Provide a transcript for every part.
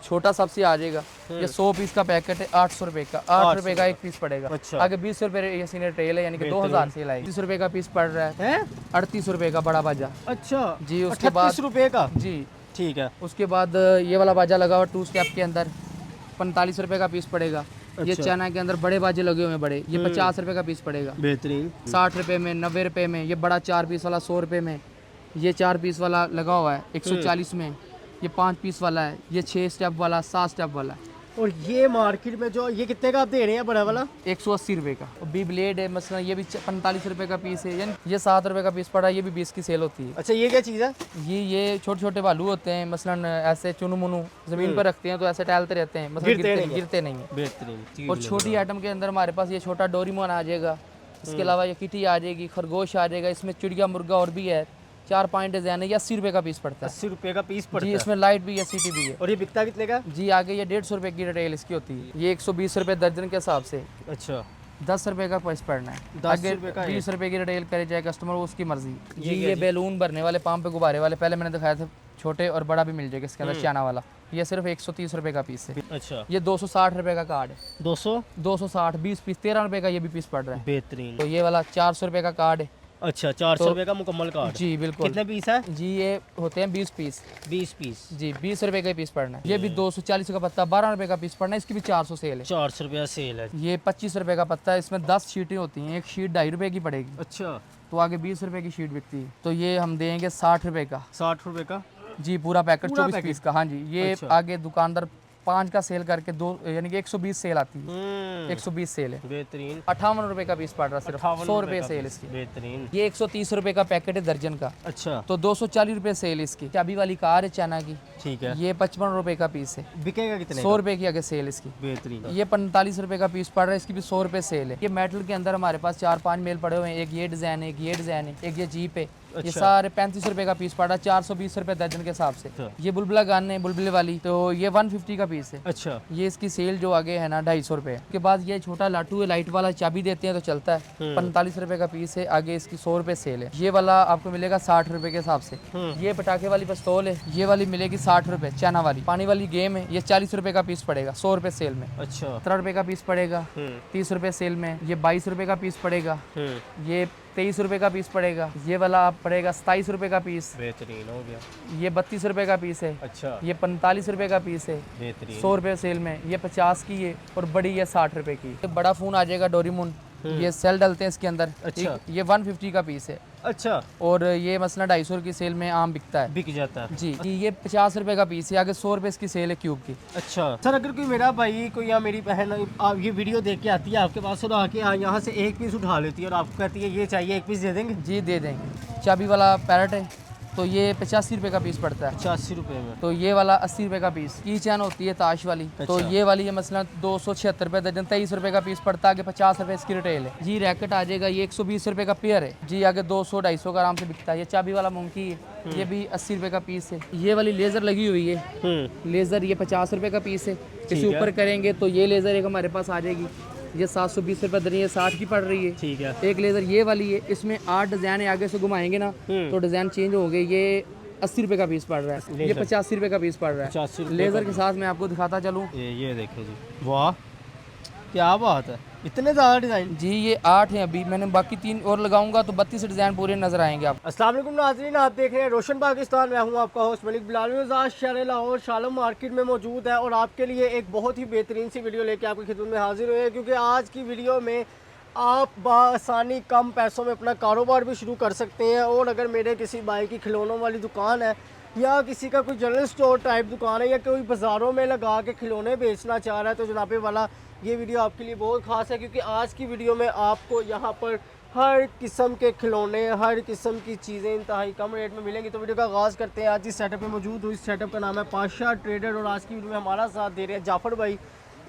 छोटा सबसे आ जाएगा। ये 100 पीस का पैकेट है, 800 रुपए का, 8 रुपए का एक पीस पड़ेगा। अच्छा। आगे 20 रुपए ये सीनियर टेल है, यानी कि 2000 सेल आएगी। 30 रुपए का पीस पड़ रहा है, 38 रुपए का बड़ा बाजा। अच्छा जी उसके 38 बाद रुपए का। जी ठीक है। उसके बाद ये वाला बाजा लगा हुआ 2 स्टेप के अंदर, 45 रुपए का पीस पड़ेगा। ये अच्छा। चाइना के अंदर बड़े बाजे लगे हुए हैं बड़े, ये 50 रुपए का पीस पड़ेगा। बेहतरीन। 60 रुपए में, 90 रुपए में। ये बड़ा 4 पीस वाला 100 रुपए में। ये 4 पीस वाला लगा हुआ है 140 में। ये 5 पीस वाला है, ये 6 स्टेप वाला, 7 स्टेप वाला है। और ये मार्केट में जो ये कितने का आप दे रहे हैं बड़ा वाला? 180 रुपए का। और बी ब्लेड है मसलन, ये भी 45 रुपए का पीस है, यानी ये 7 रुपए का पीस पड़ा है, ये भी 20 की सेल होती है। अच्छा ये क्या चीज़ है? ये छोटे छोटे भालू होते हैं, मसलन ऐसे चुनु मुनु जमीन पर रखते हैं तो ऐसे टहलते रहते हैं, मसलन गिरते नहीं है। बेहतरीन। और छोटी आइटम के अंदर हमारे पास ये छोटा डोरीमोन आ जाएगा। इसके अलावा ये किटी आ जाएगी, खरगोश आ जाएगा, इसमें चिड़िया मुर्गा और भी है। 4-5 डिजाइन है। ये 80 रुपए का पीस पड़ता है। 80 रुपए का पीस पड़ता जी है। इसमें लाइट भी है, सीटी भी है। और ये बिकता कितने का? जी आगे ये 150 रुपए की रिटेल इसकी होती है। ये 120 रुपए दर्जन के हिसाब से। अच्छा 10 रुपए का पीस पड़ना है। 10 आगे रुपए का 20 रुपए की रिटेल करे जाए कस्टमर, वो उसकी मर्जी। जी क्या ये बैलून भरने वाले, पाम पे गुब्बारे वाले, पहले मैंने दिखाया था, छोटे और बड़ा भी मिल जाएगा इसके अंदर, चाइना वाला। ये सिर्फ 130 रुपए का पीस है। अच्छा ये 260 रुपए का कार्ड है। 260 20 पीस 13 रुपए का ये भी पीस पड़ रहा है। बेहतरीन। तो ये वाला 400 रुपए का कार्ड है। अच्छा 400 रुपए का मुकम्मल कार्ड। जी बिल्कुल। कितने पीस है? जी ये होते हैं 20 पीस। 20 पीस। जी 20 रुपए का पीस पड़ना है। ये भी 240 का पत्ता, 12 रुपए का पीस पड़ना है, इसकी भी 400 सेल है। 400 रुपया सेल है। ये 25 रुपए का पत्ता है, इसमें 10 शीटें होती हैं, एक शीट 2.5 रुपए की पड़ेगी। अच्छा तो आगे 20 रुपए की शीट बिकती है। तो ये हम देंगे 60 रुपए का। 60 रुपए का। जी पूरा पैकेट 24 पीस का। हाँ जी ये अच्छा। आगे दुकानदार 5 का सेल करके 2 यानी कि 120 सेल आती है। 120 सेल है। बेहतरीन। 58 रुपए का पीस पड़ रहा है सिर्फ, 100 रुपए सेल इसकी। बेहतरीन। ये 130 रुपए का पैकेट है दर्जन का। अच्छा तो 240 रुपए सेल इसकी। चाबी वाली कार है चाइना की, ठीक है। ये 55 रुपए का पीस है। बिकेगा कितने? 100 रुपए की आगे सेल इसकी। बेहतरीन। ये 45 रुपए का पीस पड़ रहा है, इसकी भी 100 रुपए सेल है। ये मेटल के अंदर हमारे पास 4-5 मेल पड़े हुए हैं, एक ये डिजाइन है, एक ये डिजाइन है, एक ये जीप है। ये सारे 35 रुपए का पीस पड़ा, 420 रुपए दर्जन के हिसाब से। ये बुलबुला गन है, बुलबुले वाली, तो ये 150 का पीस है। अच्छा ये इसकी सेल जो आगे है ना 250 रुपए। उसके बाद ये छोटा लाटू है, लाइट वाला, चाबी देते हैं तो चलता है, 45 रुपए का पीस है, आगे इसकी 100 रुपए सेल है। ये वाला आपको मिलेगा 60 रुपए के हिसाब से। ये पटाखे वाली पिस्तौल है, ये वाली मिलेगी 60 रुपए, चाइना वाली। पानी वाली गेम है, ये 40 रुपए का पीस पड़ेगा, 100 रुपए सेल में। अच्छा 17 रुपए का पीस पड़ेगा, 30 रुपए सेल में। ये 22 रुपए का पीस पड़ेगा, ये 23 रुपए का पीस पड़ेगा। ये वाला आप पड़ेगा 27 रुपए का पीस। बेहतरीन हो गया। ये 32 रुपए का पीस है। अच्छा ये 45 रुपए का पीस है, बेहतरीन। 100 रुपए सेल में। ये 50 की है और बड़ी ये 60 रुपए की। ये बड़ा फोन आ जाएगा डोरीमोन, ये सेल डालते हैं इसके अंदर। अच्छा। ये 150 का पीस है। अच्छा और ये मसला 250 की सेल में आम बिकता है, बिक जाता है। जी। ये 50 रुपए का पीस है, आगे 100 रुपए इसकी सेल है क्यूब की। अच्छा सर, अगर कोई मेरा भाई कोई या मेरी बहन आप ये वीडियो देख के आती है आपके पास और आके यहाँ से एक पीस उठा लेती है और आपको कहती है ये चाहिए, एक पीस दे देंगे? जी दे देंगे। चाबी वाला पैरेट है, तो ये 85 रुपए का पीस पड़ता है। 85 रुपए में। तो ये वाला 80 रुपए का पीस। की चैन होती है ताश वाली, तो अच्छा। ये वाली है मसलन 276 रुपए दर्जन, 23 रुपए का पीस पड़ता है, आगे 50 रुपए इसकी रिटेल है। जी रैकेट आ जाएगा, ये 120 रुपए का पेयर है। जी आगे 200-250 का आराम से बिकता है। ये चाबी वाला मोंकी है, ये भी 80 रुपए का पीस है। ये वाली लेजर लगी हुई है, लेजर, ये 50 रुपए का पीस है। इसे ऊपर करेंगे तो ये लेजर एक हमारे पास आ जाएगी, ये 720 रुपए दर, ये 60 की पड़ रही है। ठीक है। एक लेजर ये वाली है, इसमें 8 डिजाइन है, आगे से घुमाएंगे ना तो डिजाइन चेंज हो गए। ये 80 रुपए का पीस पड़ रहा है, ये 85 रुपए का पीस पड़ रहा है। 85 लेजर के साथ मैं आपको दिखाता चलूँ। ये देखें जी, वाह क्या बात है, इतने ज़्यादा डिज़ाइन। जी ये 8 हैं अभी, मैंने बाकी 3 और लगाऊंगा तो 32 डिजाइन पूरे नजर आएंगे आप। अस्सलाम वालेकुम नाज़रीन, आप देख रहे हैं रोशन पाकिस्तान। मैं हूं आपका होस्ट मलिक बिलाल। आज शहर लाहौर शालम मार्केट में मौजूद है और आपके लिए एक बहुत ही बेहतरीन सी वीडियो लेके आपकी खिदमत में हाजिर हुए हैं, क्योंकि आज की वीडियो में आप बआसानी कम पैसों में अपना कारोबार भी शुरू कर सकते हैं। और अगर मेरे किसी भाई की खिलौनों वाली दुकान है या किसी का कोई जनरल स्टोर टाइप दुकान है या कोई बाज़ारों में लगा के खिलौने बेचना चाह रहा है तो जनाबे वाला ये वीडियो आपके लिए बहुत ख़ास है, क्योंकि आज की वीडियो में आपको यहाँ पर हर किस्म के खिलौने, हर किस्म की चीज़ें इंतहाई कम रेट में मिलेंगी। तो वीडियो का आगाज़ करते हैं। आज इस सेटअप में मौजूद हूँ, इस सेटअप का नाम है पाशा ट्रेडर और आज की वीडियो में हमारा साथ दे रहे हैं जाफ़र भाई।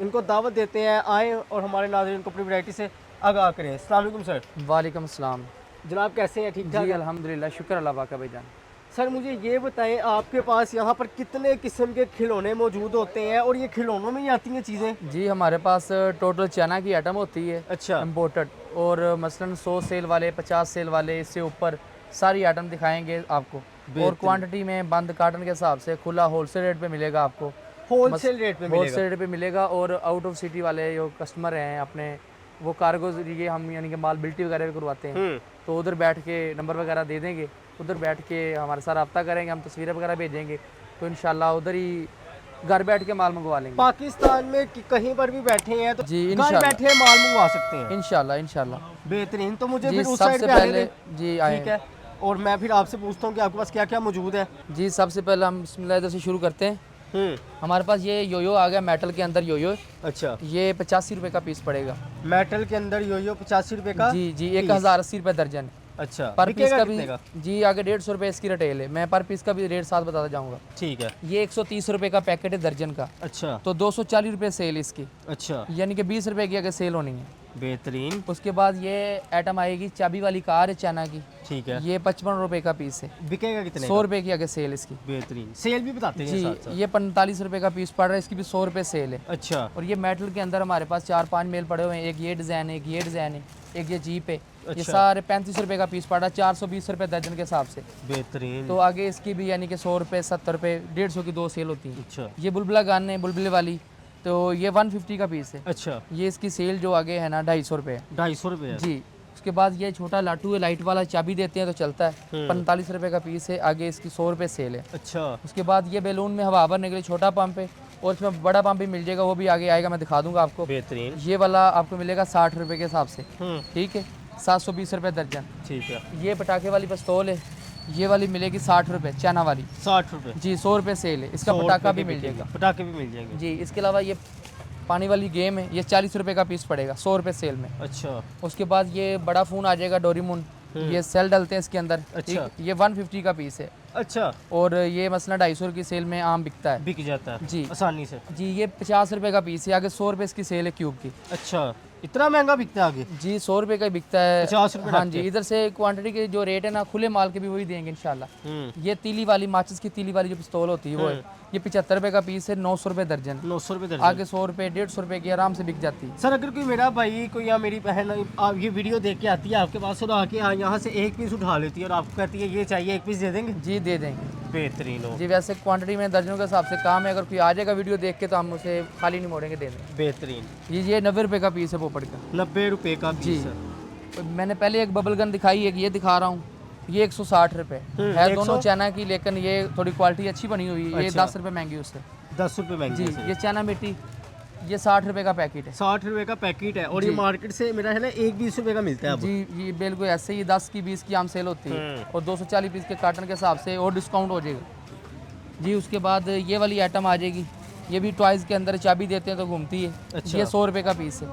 इनको दावत देते हैं आएँ और हमारे नाज़रीन को अपनी वैरायटी से आगाह करें। अस्सलाम वालेकुम सर। वालेकुम अस्सलाम। जनाब कैसे हैं, ठीक ठाक? जी अल्हम्दुलिल्लाह, शुक्र अल्लाह पाक का भाईजान। सर मुझे ये बताएं, आपके पास यहाँ पर कितने किस्म के खिलौने मौजूद होते हैं और ये खिलौनों में ही आती हैं चीज़ें? जी हमारे पास टोटल चाइना की आइटम होती है, अच्छा। इम्पोर्टेड, और मसलन 100 सेल वाले, 50 सेल वाले, इससे ऊपर सारी आइटम दिखाएंगे आपको। और क्वांटिटी में बंद कार्टन के हिसाब से खुला होलसेल रेट पे मिलेगा आपको। होलसेल रेट पे मिलेगा। होलसेल रेट पे मिलेगा। और आउट ऑफ सिटी वाले जो कस्टमर हैं अपने, वो कार्गो जरिए हम यानी कि माल बिल्टी वगैरह भी करवाते हैं, तो उधर बैठ के नंबर वगैरह दे देंगे, उधर बैठ के हमारे साथ रब्ता करेंगे, हम तस्वीरें वगैरह भेजेंगे, तो इंशाल्लाह उधर ही घर बैठ के माल मंगवा लेंगे। पाकिस्तान में कहीं पर भी बैठे हैं तो जी घर इंशाल्लाह, बैठे माल मंगवा सकते हैं इंशाल्लाह इंशाल्लाह। बेहतरीन। तो मुझे जी फिर उस साइड सबसे पे आने पहले दें। जी ठीक है, और मैं फिर आपसे पूछता हूँ कि आपके पास क्या क्या मौजूद है। जी सबसे पहले हम बिस्मिल्लाह इधर से शुरू करते हैं। हमारे पास ये योयो आ गया, मेटल के अंदर योयो, अच्छा, ये 85 रुपये का पीस पड़ेगा। मेटल के अंदर योयो 85 रुपए का। जी जी 1080 रुपये दर्जन। अच्छा, पर पीस बिकेगा का भी कितने का? जी आगे 150 रुपये इसकी रिटेल है, मैं पर पीस का भी रेट साथ बताता जाऊँगा। ठीक है। ये 130 रुपये का पैकेट है दर्जन का, अच्छा तो 240 रुपये सेल इसकी, अच्छा, यानी कि 20 रुपये की अगर सेल होनी है। बेहतरीन। उसके बाद ये आइटम आएगी चाबी वाली कार है चाइना की, ठीक है, ये 55 रुपये का पीस है, बिकेगा कितने 100 रुपये की अगर सेल इसकी। बेहतरीन। सेल भी बताते हैं जी साथ साथ। ये 45 रुपये का पीस पड़ रहा है, इसकी भी 100 रुपये सेल है। अच्छा और ये मेटल के अंदर हमारे पास 4-5 मेल पड़े हुए हैं, एक ये डिज़ाइन है, एक ये डिज़ाइन है, एक ये जीप है। ये अच्छा। सारे 35 रुपये का पीस पड़ा, 420 रुपये दर्जन के हिसाब से। बेहतरीन। तो आगे इसकी भी यानी कि 100 रुपये, 70 रुपये, 150 की 2 सेल होती हैं। अच्छा ये बुलबुला गन है, बुलबुले वाली, तो ये 150 का पीस है। अच्छा, ये इसकी सेल जो आगे है ना 250 रुपये है। 250 रुपए है। जी उसके बाद ये छोटा लाटू है, लाइट वाला, चाबी देते हैं तो चलता है, 45 रुपये का पीस है, आगे इसकी 100 रुपये सेल है। अच्छा उसके बाद ये बैलून में हवा भरने के लिए छोटा पंप है, और इसमें बड़ा पंप भी मिल जाएगा, वो भी आगे आएगा, मैं दिखा दूंगा आपको। बेहतरीन। ये वाला आपको मिलेगा 60 रुपये के हिसाब से, हम्म, ठीक है, 720 रुपये दर्जन। ठीक है। ये पटाखे वाली पिस्तौल है, ये वाली मिलेगी 60 रुपये, चाइना वाली। 60 रुपए। जी 100 रुपये सेल है, इसका 100 पटाखा रुपए भी के मिल जाएगा। पटाखे भी मिल जाएंगे। जी इसके अलावा ये पानी वाली गेम है, ये 40 रुपये का पीस पड़ेगा, 100 रुपये सेल में। अच्छा उसके बाद ये बड़ा फ़ोन आ जाएगा डोरीमोन, ये सेल डालते हैं इसके अंदर, अच्छा। ठीक, ये 150 का पीस है। अच्छा, और ये मसला 250 की सेल में आम बिकता है। बिक जाता है जी आसानी से। जी ये 50 रुपये का पीस है, आगे 100 रुपये इसकी सेल है क्यूब की। अच्छा, इतना महंगा बिकता है आगे? जी 100 रुपये का ही बिकता है। 50 रुपये हाँ रख जी, के। इधर से क्वांटिटी के जो रेट है ना, खुले माल के भी वही देंगे इंशाल्लाह। ये तीली वाली, माचिस की तीली वाली जो पिस्तौल होती है वो है, ये 75 रुपये का पीस है, 900 रुपये दर्जन। 900 रुपए दर्जन। आगे 100 रुपये, 150 रुपये की आराम से बिक जाती है। सर अगर कोई मेरा भाई कोई या मेरी बहन आप ये वीडियो देख के आती है आपके पास, और आके यहाँ से एक पीस उठा लेती है और आपको कहती है ये चाहिए, एक पीस दे देंगे? जी दे देंगे। बेहतरीन हो। जी वैसे क्वांटिटी में दर्जनों के हिसाब से काम है, अगर कोई आ जाएगा वीडियो देख के तो हम उसे खाली नहीं मोड़ेंगे, दे देंगे। बेहतरीन। ये 90 रुपये का पीस है पोपट का। 90 रुपए का जी पीस है। मैंने पहले एक बबल गन दिखाई, एक ये दिखा रहा हूँ, ये 160 रुपये है, 100? दोनों चाइना की, लेकिन ये थोड़ी क्वालिटी अच्छी बनी हुई है, ये अच्छा। 10 रुपये महंगी उससे। 10 रुपए महंगी जी है। ये चाइना मिट्टी, ये 60 रुपये का पैकेट है। 60 रुपए का पैकेट है, और ये जी। मार्केट से मेरा है ना 20 रुपए का मिलता है अब। जी ये बिल्कुल ऐसे ही 10 की 20 की आम सेल होती है, और 240 पीस के कार्टन के हिसाब से और डिस्काउंट हो जाएगा। जी उसके बाद ये वाली आइटम आ जाएगी, ये भी टॉयज़ के अंदर चाबी देते हैं तो घूमती है। अच्छा। ये 100 रुपये का पीस है।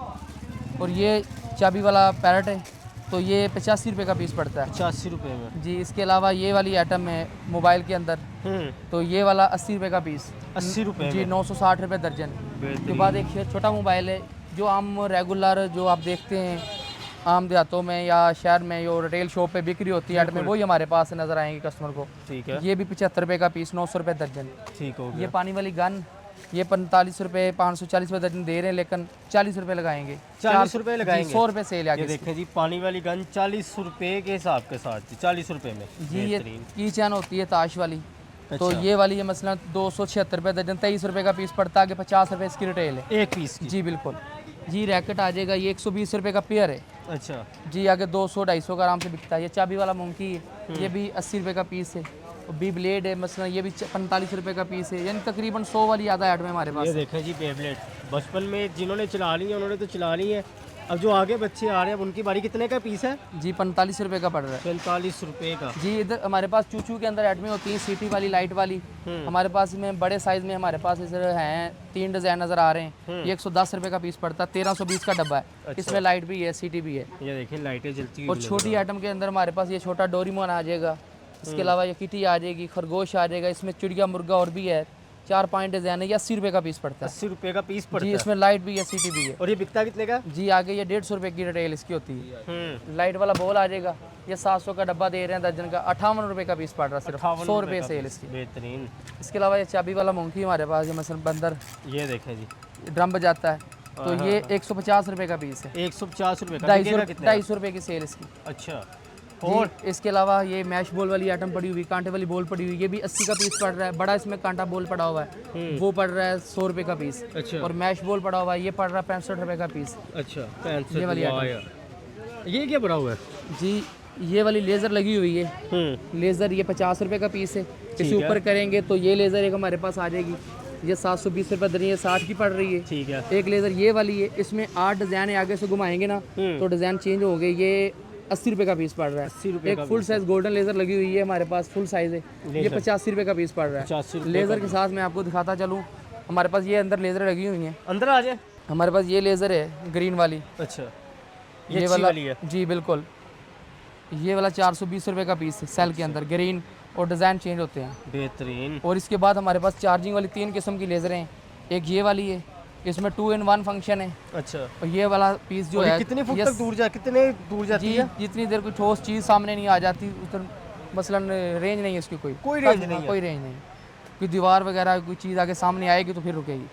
और ये चाबी वाला पैरेट है, तो ये 85 रुपये का पीस पड़ता है। 85 रुपए में। जी इसके अलावा ये वाली आइटम है मोबाइल के अंदर, तो ये वाला 80 रुपये का पीस। 80 रुपए जी में। 960 रुपये दर्जन। उसके बाद एक छोटा मोबाइल है, जो आम रेगुलर जो आप देखते हैं आम देहातों में या शहर में जो रिटेल शॉप पे बिक्री होती है आइटम, वही हमारे पास नज़र आएंगे कस्टमर को। ठीक है, ये भी 75 रुपये का पीस, 900 रुपये दर्जन। ठीक हो ये गया। पानी वाली गन, ये 45 रुपये, 540 रुपये दर्जन दे रहे हैं, लेकिन 40 रुपये लगाएंगे। 40 रुपए लगाएंगे। 100 रुपये सेल ये आगे। देखें जी, पानी वाली गन 40 रुपए के हिसाब के साथ, 40 रुपए में। जी ये बेहतरीन। की चैन होती है ताश वाली, तो अच्छा। ये वाली है मसलन 276 रुपये दर्जन, 23 रुपये का पीस पड़ता है, आगे 50 रुपये इसकी रिटेल है। एक पीस की। जी बिल्कुल। जी रैकेट आ जाएगा, ये 120 रुपये का पेयर है। अच्छा, जी आगे 200-250 का आराम से बिकता है। ये चाबी वाला मोंकी है, ये भी 80 रुपये का पीस है। और बी ब्लेड है मसलन, ये भी 45 रुपये का पीस है, यानी तकरीबन 100 वाली आधा आइटम है हमारे ये पास। देखें जी बेब्लेड, बचपन में जिन्होंने चला ली है उन्होंने तो चला ली है, अब जो आगे बच्चे आ रहे हैं अब उनकी बारी। कितने का पीस है? जी 45 रुपये का पड़ रहा है। 45 रुपए का। जी इधर हमारे पास चूचू के अंदर आइटमें होती हैं, सीटी वाली, लाइट वाली। हमारे पास में बड़े साइज़ में हमारे पास इस हैं 3 डिज़ाइन नज़र आ रहे हैं। ये 110 रुपये का पीस पड़ता है, 1320 का डब्बा है। इसमें लाइट भी है, सीटी भी है। ये देखें लाइटें जलती और हुई छोटी आइटम के अंदर हमारे पास ये छोटा डोरीमोन आ जाएगा। इसके अलावा ये किटी आ जाएगी, खरगोश आ जाएगा, इसमें चिड़िया मुर्गा और भी है। 4-5 डिज़ाइन है, ये 80 रुपये का पीस पड़ता है। 80 रुपए का पीस पड़ता जी है। इसमें लाइट भी है, सीटी भी है। और ये बिकता कितने का? जी आगे ये 150 रुपये की रिटेल इसकी होती है। लाइट वाला बॉल आ जाएगा, ये 700 का डब्बा दे रहे हैं दर्जन का, 58 रुपये का पीस पड़ रहा है सिर्फ, 100 रुपये सेल इसकी। बेहतरीन। इसके अलावा ये चाबी वाला मोंकी हमारे पास, ये मसलन बंदर ये देखें जी, ड्रम बजाता है, तो ये 150 रुपये का पीस है। 150 रुपए का। 250 बिकेगा कितने का? 250 रुपये की सेल इसकी। अच्छा, और जी, इसके अलावा ये मैश बॉल वाली आइटम पड़ी हुई, कांटे वाली बॉल पड़ी हुई, ये भी 80 का पीस पड़ रहा है। बड़ा इसमें कांटा बॉल पड़ा हुआ है, वो पड़ रहा है 100 रुपये का पीस। अच्छा और मैश बॉल पड़ा हुआ है, ये पड़ रहा है 65 रुपये का पीस। अच्छा 65 ये वाली वाह यार। ये क्या बड़ा हुआ है? जी, ये वाली लेज़र लगी हुई है, लेज़र ये 50 रुपये का पीस है। इसे ऊपर करेंगे तो ये लेज़र एक हमारे पास आ जाएगी, ये 720 रुपये दरी है, 60 की पड़ रही है। ठीक है। एक लेज़र ये वाली है, इसमें 8 डिज़ाइन है, आगे से घुमाएंगे ना तो डिज़ाइन चेंज हो गए। ये 80 रुपये का पीस पड़ रहा है। 80 रुपये एक फुल साइज़ गोल्डन लेज़र लगी हुई है हमारे पास, फुल साइज़ है, ये 85 रुपये का पीस पड़ रहा 85 है। रुपये लेज़र के साथ मैं आपको दिखाता चलूँ, हमारे पास ये अंदर लेज़र लगी हुई हैं। अंदर आ जाए। हमारे पास ये लेज़र है ग्रीन वाली, अच्छा ये अच्छी वाली है। जी बिल्कुल, ये वाला 420 रुपये का पीस है, सेल के अंदर ग्रीन, और डिज़ाइन चेंज होते हैं। बेहतरीन। और इसके बाद हमारे पास चार्जिंग वाली 3 किस्म की लेज़र हैं। एक ये वाली है, इसमें 2 in 1 फंक्शन है। अच्छा और ये वाला पीस जो है, कितने फुट ये तक दूर जाती जी है? जितनी देर कोई ठोस चीज़ सामने नहीं आ जाती उधर, मसलन रेंज नहीं है इसकी, कोई रेंज नहीं है। कोई रेंज नहीं। कोई दीवार वगैरह कोई चीज़ आगे सामने आएगी तो फिर रुकेगी।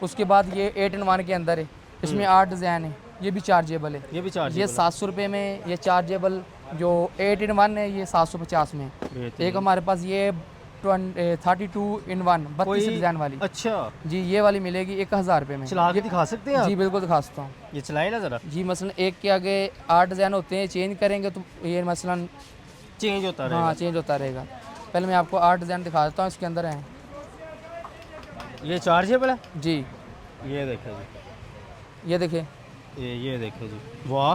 उसके बाद ये 8 in 1 के अंदर है, इसमें 8 डिज़ाइन है, ये भी चार्जेबल है। ये भी चार्ज ये 700 रुपये में, ये चार्जेबल जो 8 in 1 है ये 750 में। एक हमारे पास ये 32 in 1 32 डिज़ाइन वाली, अच्छा जी ये वाली मिलेगी 1000 रुपये में। चला के दिखा सकते हैं जी आप? बिल्कुल दिखा सकता हूँ। ये चलाए ना ज़रा। जी मसलन एक के आगे 8 डिज़ाइन होते हैं, चेंज करेंगे तो ये मसलन चेंज होता रहेगा। हाँ चेंज होता रहेगा। पहले मैं आपको 8 डिज़ाइन दिखा देता हूँ, इसके अंदर हैं। ये चार्जेबल है? जी ये देखें जी, ये देखें, ये देखें जी, वाह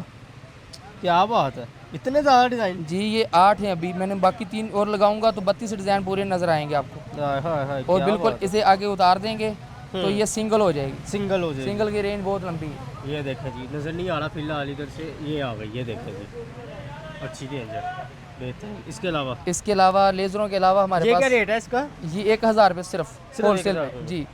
क्या बात है, इतने ज़्यादा डिज़ाइन। जी ये 8 हैं अभी, मैंने बाकी 3 और लगाऊंगा तो 32 डिज़ाइन पूरे नज़र आएंगे आपको। हाय हाय हाय, और क्या बिल्कुल बात है। इसे आगे उतार देंगे तो ये सिंगल हो जाएगी। सिंगल हो जाएगी। सिंगल की रेंज बहुत लंबी है। ये देखें जी, नज़र नहीं आ रहा फिलहाल इधर से, ये आ गई, ये देखें जी, अच्छी रेंज है, बेहतरीन। इसके अलावा लेज़रों के अलावा हमारे ये पास क्या रेट है इसका? ये 1000 रुपये सिर्फ होलसेल 1000 पे। जी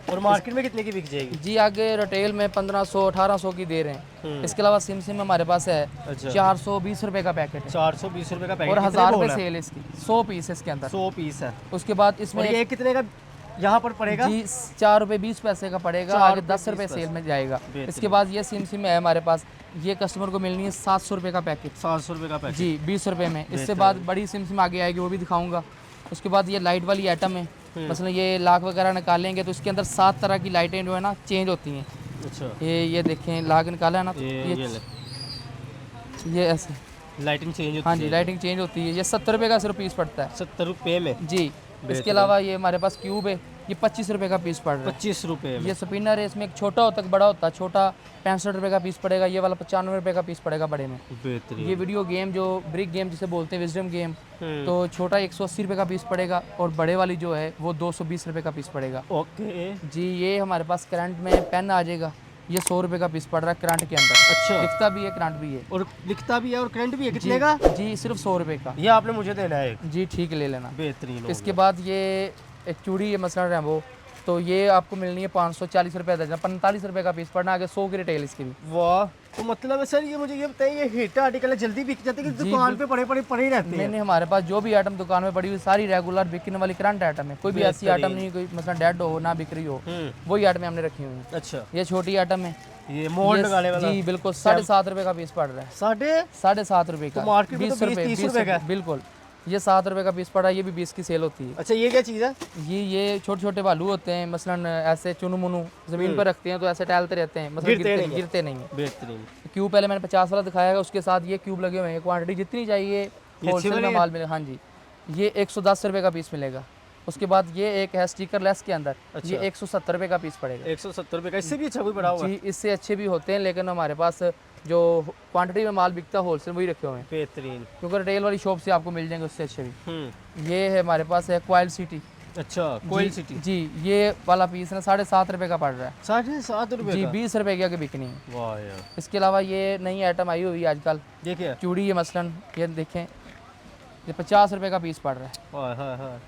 और मार्केट में कितने की बिक जाएगी? जी आगे रिटेल में 1500 1800 की दे रहे हैं। इसके अलावा सिम हमारे पास है, अच्छा। 420 रुपये का पैकेट है, 420 रुपये का पैकेट। और 1000 रुपये सेल है इसकी, 100 पीस है इसके अंदर। 100 पीस है। उसके बाद इसमें और ये कितने का यहाँ पर पड़ेगा? जी 4 रुपये 20 पैसे का पड़ेगा, 4 आगे रुपये 10 रुपये 20 सेल में जाएगा। बेहतरीन। इसके बाद ये सिम है हमारे पास, ये कस्टमर को मिलनी है 700 रुपये का पैकेट। 700 रुपये का पैकेट जी 20 रुपये में। इससे बाद बड़ी सिम आगे आएगी, वो भी दिखाऊंगा। उसके बाद ये लाइट वाली आइटम है, मसलन ये लाख वगैरह निकालेंगे तो इसके अंदर 7 तरह की लाइटें जो है ना चेंज होती हैं। अच्छा ये देखें, लाख निकाला है ना तो ये ऐसे लाइटिंग चेंज होती हाँ है। जी लाइटिंग चेंज होती है। ये 70 रुपये का सिर्फ पीस पड़ता है। 70 रुपये में जी। इसके अलावा ये हमारे पास क्यूब है, ये 25 रुपये का पीस पड़ रहा है। 25 रुपये में। ये स्पिनर है, इसमें एक छोटा होता है बड़ा होता है, छोटा 65 रुपये का पीस पड़ेगा, ये वाला 95 रुपये का पीस पड़ेगा बड़े में। बेहतरीन। ये वीडियो गेम जो ब्रिक गेम जिसे बोलते हैं, विजडम गेम, तो छोटा 180 रुपये का पीस पड़ेगा, और बड़े वाली जो है वो 220 रुपये का पीस पड़ेगा। ओके जी ये हमारे पास करंट में पेन आ जाएगा, ये 100 रुपये का पीस पड़ रहा है करंट के अंदर। अच्छा। लिखता भी है करंट भी है, और लिखता भी है और करंट भी है। जी, कितने का? जी सिर्फ 100 रुपये का। ये आपने मुझे देना है एक। जी ठीक है, ले लेना। बेहतरीन। इसके बाद ये एक चूड़ी है मसला रैम्बो, तो ये आपको मिलनी है 540 रुपये दर्जन, 45 रुपये का पीस पड़ना, आगे 100 की रिटेल इसकी भी। वाह, तो मतलब है सर, ये मुझे ये बताइए, ये हिट आर्टिकल है, जल्दी बिक जाते हैं कि दुकान पे पड़े ही रहते हैं? नहीं, हमारे पास जो भी आइटम दुकान में पड़ी हुई सारी रेगुलर बिकने वाली करंट आइटम है। कोई भी ऐसी आइटम नहीं कोई मतलब डेड हो ना बिक रही हो, वही आइटम हमने रखी हुई है। अच्छा। ये छोटी आइटम है, ये मोल्ड लगाने वाला? जी बिल्कुल 7.5 रुपये का पीस पड़ रहा है। 7.5 रुपये का। तो मार्केट में तो 20-30 रुपये का है। बिल्कुल, ये 7 रुपये का पीस पड़ा है, ये भी 20 की सेल होती है। अच्छा, ये क्या चीज़ है? ये छोटे छोटे बालू होते हैं, मसलन ऐसे चुनु मुनु जमीन पर रखते हैं तो ऐसे टहलते रहते हैं, मसलन गिरते नहीं है। बेहतरीन। क्यूब पहले मैंने 50 वाला दिखाया है, उसके साथ ये क्यूब लगे हुए हैं, क्वांटिटी जितनी चाहिए होलसेल में माल मिलेगा। हाँ जी, ये 110 रुपये का पीस मिलेगा। उसके बाद ये एक है स्टिकर लेस के अंदर, ये 170 रुपये का पीस पड़ेगा। 170 रुपये का। इससे भी अच्छा कोई पड़ा हुआ है? जी इससे अच्छे भी होते हैं, लेकिन हमारे पास जो क्वांटिटी में माल बिकता है होलसेल वही रखे हुए हैं। बेहतरीन। क्योंकि रिटेल वाली शॉप से आपको मिल जाएंगे उससे अच्छे भी। ये है हमारे पास है क्वाइल सिटी। अच्छा, कोयल सिटी। जी ये वाला पीस ना 7.5 रुपये का पड़ रहा है। 7.5 रुपये जी का? 20 रुपये की आगे बिकनी है। वाह यार। इसके अलावा ये नई आइटम आई हुई है आजकल, देखिए चूड़ी है मसलन, ये देखें, ये 50 रुपये का पीस पड़ रहा है। हाँ हाँ हाँ,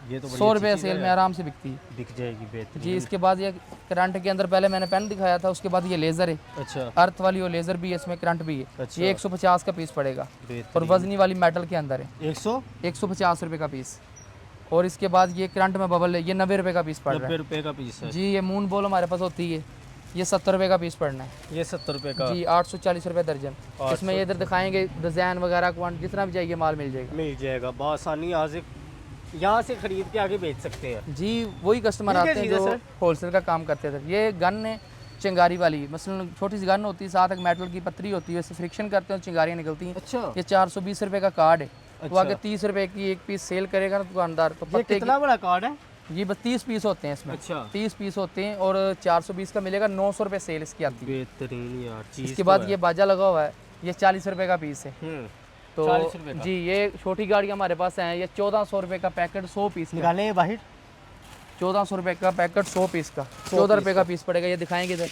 ये तो 100 रुपये सेल में आराम से बिकती है। बिक जाएगी। बेहतरीन। जी इसके बाद ये करंट के अंदर पहले मैंने पेन दिखाया था, उसके बाद ये लेज़र है। अच्छा। अर्थ वाली और लेज़र भी है, इसमें करंट भी है। अच्छा। ये 150 का पीस पड़ेगा, और वजनी वाली मेटल के अंदर है। 150 रुपये का पीस। और इसके बाद ये करंट में बबल है, ये 90 रुपये का पीस पड़ रहा है। 90 रुपये का पीस है। जी ये मून बॉल हमारे पास होती है, ये 70 रुपये का पीस पड़ना है ये 70 रुपये का जी, 840 रुपये दर्जन। इसमें ये इधर दिखाएंगे डिज़ाइन वगैरह क्वांट जितना भी चाहिए माल मिल जाएगा। मिल जाएगा बआसानी। यहाँ से खरीद के आगे बेच सकते हैं जी, वही कस्टमर ठीक है, आते हैं चीज़ है जो सर। होलसेल का काम करते थे। ये गन है चिंगारी वाली, मसलन छोटी सी गन होती है, साथ एक मेटल की पत्तरी होती है, इससे फ्रिक्शन करते हैं चिंगारियाँ निकलती हैं। अच्छा ये 420 रुपये का कार्ड है। तो अच्छा। आगे 30 रुपये की एक पीस सेल करेगा ना दुकानदार, तो ये पत्ते कितना बड़ा कार्ड है? ये बस 30 पीस होते हैं इसमें। अच्छा 30 पीस होते हैं और 420 का मिलेगा, 900 रुपये सेल इसकी आती है। बेहतरीन यार चीज़। इसके बाद ये बाजा लगा हुआ है, ये 40 रुपये का पीस है। तो 40 रुपये का। जी, ये छोटी गाड़ियाँ हमारे पास हैं, ये 1400 रुपये का पैकेट 100 पीस का। निकालें ये बाहर। 1400 रुपये का पैकेट 100 पीस का 14 रुपये का पीस पड़ेगा। ये दिखाएंगे इधर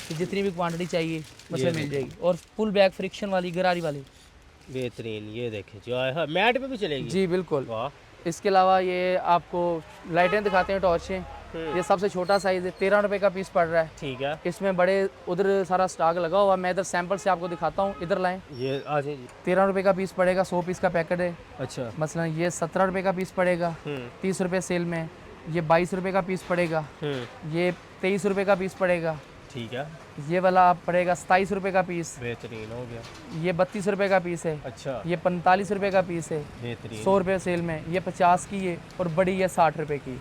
कि जितनी भी क्वांटिटी चाहिए मतलब मिल जाएगी, और फुल बैग फ्रिक्शन वाली गरारी वाली। बेहतरीन ये देखें जो है मैट पे भी चलेगी। जी बिल्कुल। वाह। इसके अलावा ये आपको लाइटें दिखाते हैं, टॉर्चें। ये सबसे छोटा साइज़ है, 13 रुपये का पीस पड़ रहा है। ठीक है। इसमें बड़े उधर सारा स्टॉक लगा हुआ है, मैं इधर सैंपल से आपको दिखाता हूँ, इधर लाएं। ये आ जाइए जी। 13 रुपये का पीस पड़ेगा, 100 पीस का पैकेट है। अच्छा। मसलन ये 17 रुपये का पीस पड़ेगा 30 रुपये सेल में। ये 22 रुपये का पीस पड़ेगा। ये 23 रुपये का पीस पड़ेगा। ठीक है। ये वाला पड़ेगा 27 रुपये का पीस। बेहतरीन हो गया। ये 32 रुपये का पीस है। अच्छा। ये 45 रुपये का पीस है बेहतरीन। 100 रुपये सेल में। ये 50 की है और बड़ी है 60 रुपये की।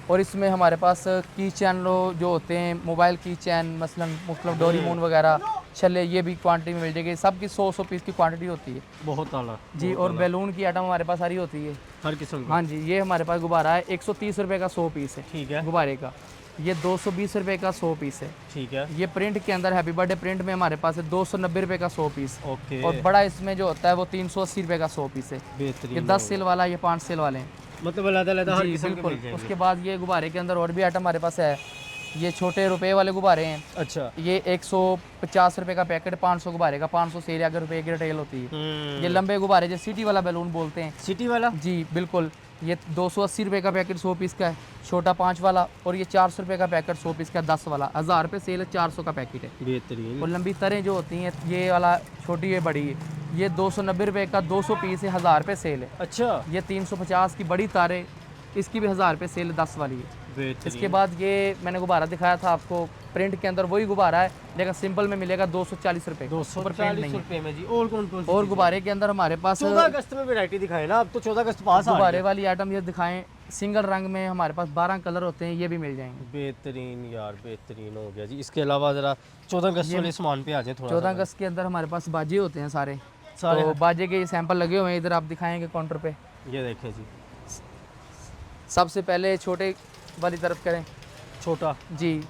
और इसमें हमारे पास की चैन जो होते हैं, मोबाइल की चैन मसलन मतलब डोरीमोन वगैरह छल्ले, ये भी क्वांटिटी में मिल जाएगी। सबकी 100 पीस की क्वांटिटी होती है बहुत आला जी। और बैलून की आइटम हमारे पास सारी होती है हर किस्म की। हाँ जी। ये हमारे पास गुब्बारा है 130 रुपये का 100 पीस है ठीक है। गुब्बारे का। ये 220 रुपये का 100 पीस है। ठीक है। ये प्रिंट के अंदर हैप्पी बर्थडे प्रिंट में हमारे पास है 290 रुपये का 100 पीस। ओके। और बड़ा इसमें जो होता है वो 380 रुपये का 100 पीस है। बेहतरीन। ये 10 सेल वाला, ये 5 सेल वाले हैं मतलब अलग-अलग हर जी किस्म के बिल्कुल। मिल जाएंगे। उसके बाद ये गुब्बारे के अंदर और भी आइटम हमारे पास है। ये छोटे रुपए वाले गुब्बारे हैं। अच्छा। ये 150 रुपये का पैकेट, 500 गुब्बारे का, 500 सेल अगर रुपये की रिटेल होती है। ये लंबे गुब्बारे जो सिटी वाला बैलून बोलते हैं। सिटी वाला जी बिल्कुल। ये 280 रुपये का पैकेट 100 पीस का है, छोटा 5 वाला। और ये 400 रुपये का पैकेट 100 पीस का 10 वाला। 1000 रुपये सेल है, 400 का पैकेट है। बेहतरीन। और लंबी तरें जो होती हैं, ये वाला छोटी है बड़ी है, ये 290 रुपये का 200 पीस है, 1000 रुपये सेल है। अच्छा। ये 350 की बड़ी तारें, इसकी भी 1000 रुपये सेल 10 वाली है। बेहतरीन। इसके बाद ये मैंने गुब्बारा दिखाया था आपको, प्रिंट के अंदर वही गुब्बारा है लेकिन सिंपल में मिलेगा 240 रुपये। 240 रुपये में जी। और कौन कौन सी और गुब्बारे के अंदर हमारे पास 14 अगस्त में वैरायटी दिखाए ना, अब तो 14 अगस्त पास आ गुब्बारे वाली आइटम ये दिखाएं। सिंगल रंग में हमारे पास 12 कलर होते हैं, ये भी मिल जाएंगे। बेहतरीन यार बेहतरीन हो गया जी। इसके अलावा जरा 14 अगस्त वाले सामान पे आ जाए थोड़ा। 14 अगस्त के अंदर हमारे पास बाजे होते हैं सारे। सारे तो बाजे के सैंपल लगे हुए हैं, इधर आप दिखाएंगे काउंटर पे। ये देखें जी। सबसे पहले छोटे वाली तरफ करें छोटा जी।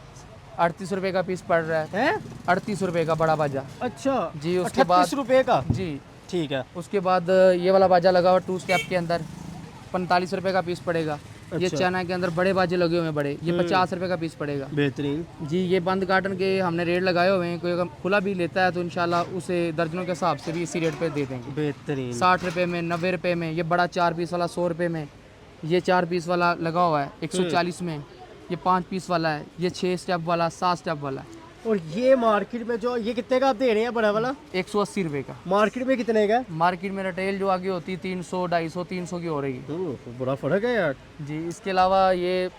38 रुपये का पीस पड़ रहा है। 38 रुपये का बड़ा बाजा अच्छा जी। उसके बाद 38 रुपये का जी। ठीक है। उसके बाद ये वाला बाजा लगा हुआ 2 स्टेप के अंदर, 45 रुपये का पीस पड़ेगा। ये अच्छा। चाइना के अंदर बड़े बाजे लगे हुए हैं बड़े, ये 50 रुपये का पीस पड़ेगा बेहतरीन जी। ये बंद कार्टन के हमने रेट लगाए हुए हैं, कोई अगर खुला भी लेता है तो इंशाल्लाह उसे दर्जनों के हिसाब से भी इसी रेट पे दे देंगे। बेहतरीन। 60 रुपये में, 90 रुपये में। ये बड़ा 4 पीस वाला 100 रुपये में। ये 4 पीस वाला लगा हुआ है 140 में। ये 5 पीस वाला है। ये 6 स्टेप वाला, 7 स्टेप वाला है। और ये मार्केट में जो ये कितने का आप दे रहे हैं बड़ा वाला? 180 रुपये का। मार्केट में कितने का? मार्केट में रिटेल जो आगे होती है 300, 250, 300 की हो रही है बड़ा फर्क है यार जी। इसके अलावा ये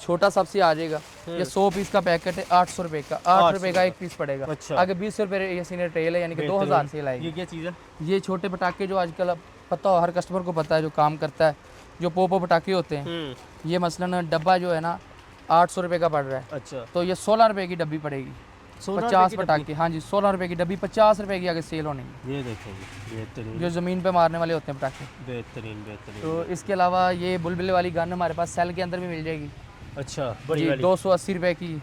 छोटा सबसे आ जाएगा। ये 100 पीस का पैकेट है 800 रुपये का। 8 रुपये का एक पीस पड़ेगा। अच्छा। आगे 20 रुपये ये सीनियर रिटेल है, यानी कि 2000 सेल आएगी। ये क्या चीज़ है? ये छोटे पटाखे जो आजकल अब पता हो, हर कस्टमर को पता है जो काम करता है, जो पोपो पटाखे होते हैं। ये मसलन डब्बा जो है ना 800 रुपये का पड़ रहा है। अच्छा। तो ये 16 रुपये की डब्बी पड़ेगी। 50 पटाखे हाँ जी, 16 रुपये की डब्बी, 50 रुपये की आगे सेल होनी है। ये देखो जी बेहतरीन। जो ज़मीन पे मारने वाले होते हैं पटाखे। बेहतरीन बेहतरीन। तो इसके अलावा ये बुलबुले वाली गन हमारे पास सेल के अंदर भी मिल जाएगी अच्छा बड़ी जी। वाली 280 रुपये की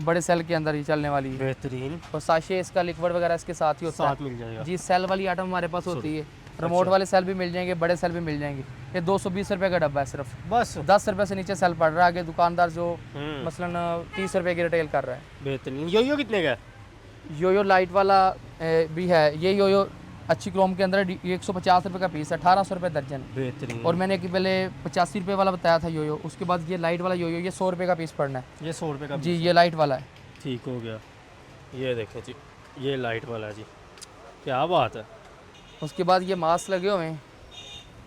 बड़े सेल के अंदर ही चलने वाली है। बेहतरीन। और साशे इसका लिक्विड वगैरह इसके साथ ही होता साथ मिल जाएगा है जी। सेल वाली आइटम हमारे पास होती है। रिमोट वाले सेल भी मिल जाएंगे, बड़े सेल भी मिल जाएंगे। ये 220 रुपये का डब्बा है सिर्फ, बस 10 रुपये से नीचे सेल पड़ रहा है। आगे दुकानदार जो मसलन 30 रुपये की रिटेल कर रहा है। बेहतरीन। यो कितने का? योयो लाइट वाला भी है। ये योयो अच्छी क्रोम के अंदर ये 150 रुपये का पीस है, 1800 रुपये दर्जन। बेहतरीन। और मैंने कि पहले 85 रुपये वाला बताया था योयो। उसके बाद ये लाइट वाला योयो, ये 100 रुपये का पीस पड़ना है ये 100 रुपये का जी। ये लाइट वाला है। ठीक हो गया। ये देखें जी, ये लाइट वाला जी, क्या बात है। उसके बाद ये मास्क लगे हुए हैं,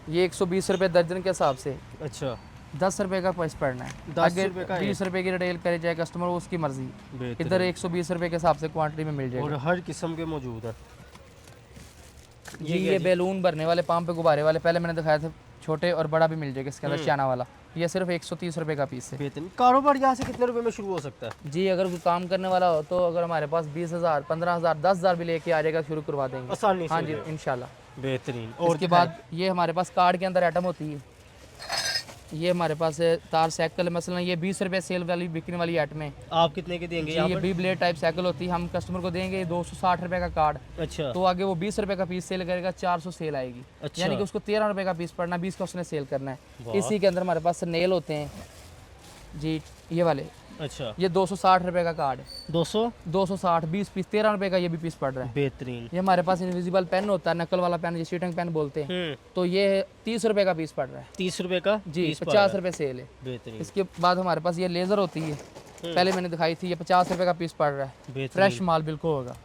ये 120 रुपये दर्जन के हिसाब से। अच्छा। 10 रुपए का पीस पड़ना है। 10 आगे रुपए का 20 रुपए की रिटेल करे जाए कस्टमर, वो उसकी मर्जी। बेहतरीन। इधर 120 रुपए के हिसाब से क्वांटिटी में मिल और जाएगा। हर किस्म के मौजूद है। जी ये बैलून भरने वाले, पाम पे गुब्बारे वाले, पहले मैंने दिखाया था, छोटे और बड़ा भी मिल जाएगा इसके अंदर, चाना वाला। ये सिर्फ 130 रुपए का पीस है। बेहतरीन। कारोबार यहाँ से कितने रुपए में शुरू हो सकता है? जी अगर कोई काम करने वाला हो तो अगर हमारे पास 20,000, 15,000, 10,000 भी लेके आ जाएगा, शुरू करवा देंगे आसानी से हाँ हो जी जाएगा। इंशाल्लाह। बेहतरीन। और उसके बाद ये हमारे पास कार्ड के अंदर आइटम होती है। ये हमारे पास है तार साइकिल, मसलन ये 20 रुपए सेल वाली बिकने वाली आइटम है। आप कितने के देंगे जी यहाँ ये पर? बी ब्लेड टाइप साइकिल होती है, हम कस्टमर को देंगे 260 रुपए का कार्ड, अच्छा तो आगे वो 20 रुपए का पीस सेल करेगा, 400 सेल आएगी। अच्छा। यानी कि उसको 13 रुपए का पीस पड़ना, 20 का उसने सेल करना वाह। है। इसी के अंदर हमारे पास नेल होते हैं जी, ये वाले, अच्छा। ये 260 रुपए का कार्ड है। 260 20 पीस 13 रुपए का ये भी पीस पड़ रहा है। बेहतरीन। ये हमारे पास इनविजिबल पेन होता है, नकल वाला पेन, ये शीटिंग पेन बोलते हैं, तो ये 30 रुपए का पीस पड़ रहा है 30 रुपए का जी, पीस पड़ 50 रहा रुपए सेल है। है। बेहतरीन। इसके बाद हमारे पास ये लेज़र होती है, पहले मैंने दिखाई थी, ये 50 रुपए का पीस पड़ रहा है। बेहतरीन। फ्रेश माल बिल्कुल होगा।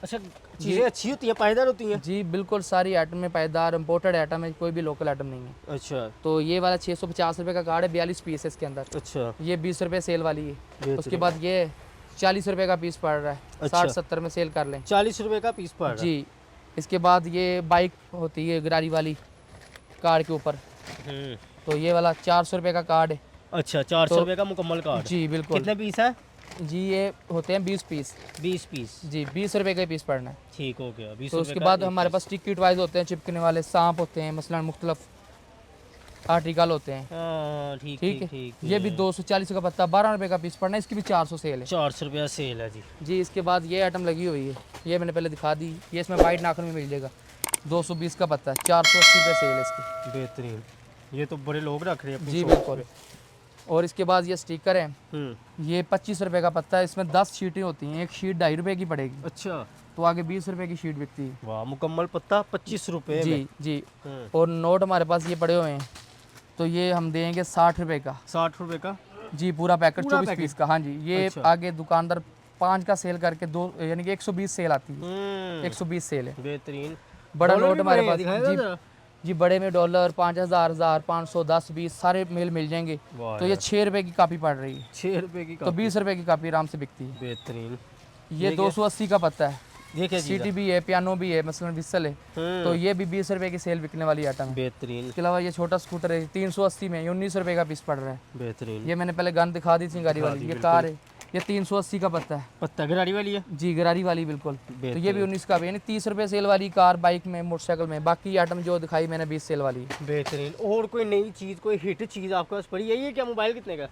अच्छा, चीज़ें अच्छी होती हैं, पायदार होती हैं? जी बिल्कुल सारी आइटम में पायदार, इम्पोर्टेड आइटम है, कोई भी लोकल आइटम नहीं है। अच्छा तो ये वाला 650 रुपए का कार्ड है, 42 पीस है इसके अंदर। अच्छा। ये 20 रुपए सेल वाली है। बेहतरीन। उसके बाद ये 40 रुपए का पीस पड़ रहा है, अच्छा। 60-70 में सेल कर लें 40 रुपए का पीस पड़ रहा है। जी। इसके बाद ये बाइक होती है गरारी वाली, कार्ड के ऊपर, तो ये वाला 400 रुपए का कार्ड है। अच्छा, 400 तो- रुपए का मुकम्मल कार्ड। जी बिल्कुल। कितने पीस है? जी ये होते हैं 20 पीस। 20 पीस। जी 20 रुपए का पीस पड़ना है। ठीक हो गया। 20 तो रुपए उसके का बाद एक हमारे पीस। पास टिकट वाइज होते हैं, चिपकने वाले सांप होते हैं, मसलन मुख्तलिफ आर्टिकल होते हैं। हाँ ठीक ठीक है। ठीक। ये भी 240 का पत्ता, 12 रुपए का पीस पड़ना है, इसकी भी 400 सेल है 400 रुपया सेल है जी। जी। इसके बाद ये आइटम लगी हुई है, ये मैंने पहले दिखा दी, ये इसमें वाइट नाखून में मिल जाएगा, 220 का पत्ता है, 480 रुपये सेल है इसकी। बेहतरीन। ये तो बड़े लोग रख रहे हैं अपनी जी शॉप बिल्कुल। और इसके बाद ये स्टिकर है, पे। ये 25 रुपए का पत्ता है, इसमें 10 शीटें होती हैं, एक शीट 2.5 रुपए की पड़ेगी, अच्छा। तो आगे 20 रुपए की शीट बिकती है। वाह, मुकम्मल पत्ता 25 रुपए जी में। जी। हम्म। और नोट हमारे पास ये पड़े हुए हैं, तो ये हम देंगे 60 रुपए का 60 रुपए का। जी, पूरा पैकेट, पूरा 24 पैकेट? पीस का। हाँ जी। ये अच्छा। आगे दुकानदार 5 का सेल करके 2 यानी कि 120 सेल आती है, 120 सेल है। बेहतरीन। बड़ा डॉलर नोट भी हमारे बड़े हैं, पास दिखाएगा जी जरा? जी, बड़े में डॉलर 5000, 1000, 500, 10, 20 सारे मेल मिल जाएंगे। वाह तो ये यार। 6 रुपए की कापी पड़ रही है, 6 रुपए की तो कापी। 20 रुपए की कापी आराम से बिकती है। बेहतरीन। ये 280 का पत्ता है, देखिए जी। सीटी भी है, पियानो भी है, मसलन विसल है, तो ये भी 20 रुपए की सेल बिकने वाली आइटम है। बेहतरीन। इसके अलावा ये छोटा स्कूटर है, 380 में, 19 रुपए का पीस पड़ रहा है। बेहतरीन। ये मैंने पहले गन दिखा दी थी गाड़ी वाली, ये कार है, ये 380 का पत्ता है पत्ता गरारी वाली है। जी, गरारी वाली बिल्कुल। तो ये भी बेहतरीन। 19 का भी, यानी 30 रुपए सेल वाली कार, बाइक में, मोटरसाइकिल में। बाकी आइटम जो दिखाई मैंने 20 सेल वाली है। बेहतरीन। और कोई नई चीज़, कोई हिट चीज़ आपके पास पड़ी? यही है क्या? मोबाइल कितने का?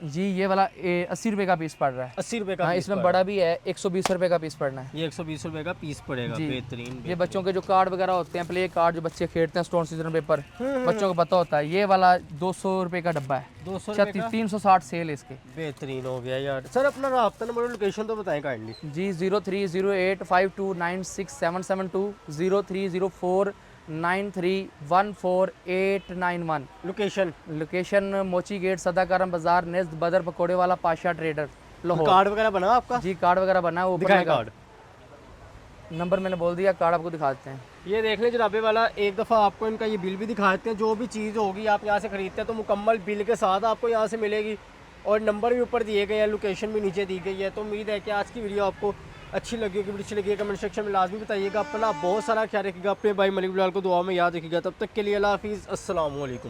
जी ये वाला 80 रुपए का पीस पड़ रहा है। 80 रुपए का हाँ, पीस इसमें पड़ बड़ा भी है, 120 रुपए का पीस पड़ना है। ये 120 रुपए का पीस पड़ेगा। जी। बेहतरीन। ये बच्चों के जो कार्ड वगैरह होते हैं, प्ले कार्ड जो बच्चे खेलते हैं, स्टोन सीजन पेपर, बच्चों को पता होता है। ये वाला 200 रुपए का डब्बा है, 200 रुपए का। 360 सेल है इसके। बेहतरीन हो गया यार। सर अपना राब्ता नंबर और लोकेशन तो बताएं काइंडली। जी 030852967772, 030493148191। लोकेशन? लोकेशन मोची गेट, सदाकरम बाजार, नेज़्द बदर पकोड़े वाला, पाशा ट्रेडर, लाहौर। कार्ड वगैरह बना आपका? जी कार्ड वगैरह बना है, ऊपर दिखाएं लगा। कार्ड। नंबर मैंने बोल दिया, कार्ड आपको दिखाते हैं। ये देख लें जनाबे वाला, एक दफ़ा आपको इनका ये बिल भी दिखाते हैं। जो भी चीज़ होगी आप यहाँ से ख़रीदते हैं तो मुकम्मल बिल के साथ आपको यहाँ से मिलेगी, और नंबर भी ऊपर दिए गए हैं, लोकेशन भी नीचे दी गई है। तो उम्मीद है कि आज की वीडियो आपको अच्छी लगी होगी। वीडियो अच्छी लगी है कमेंट सेक्शन में लाजमी बताइएगा। अपना बहुत सारा ख्याल रखिएगा, अपने भाई मलिक बिलाल को दुआ में याद रखिएगा। तब तक के लिए अल्लाह हाफिज़, अस्सलाम वालेकुम।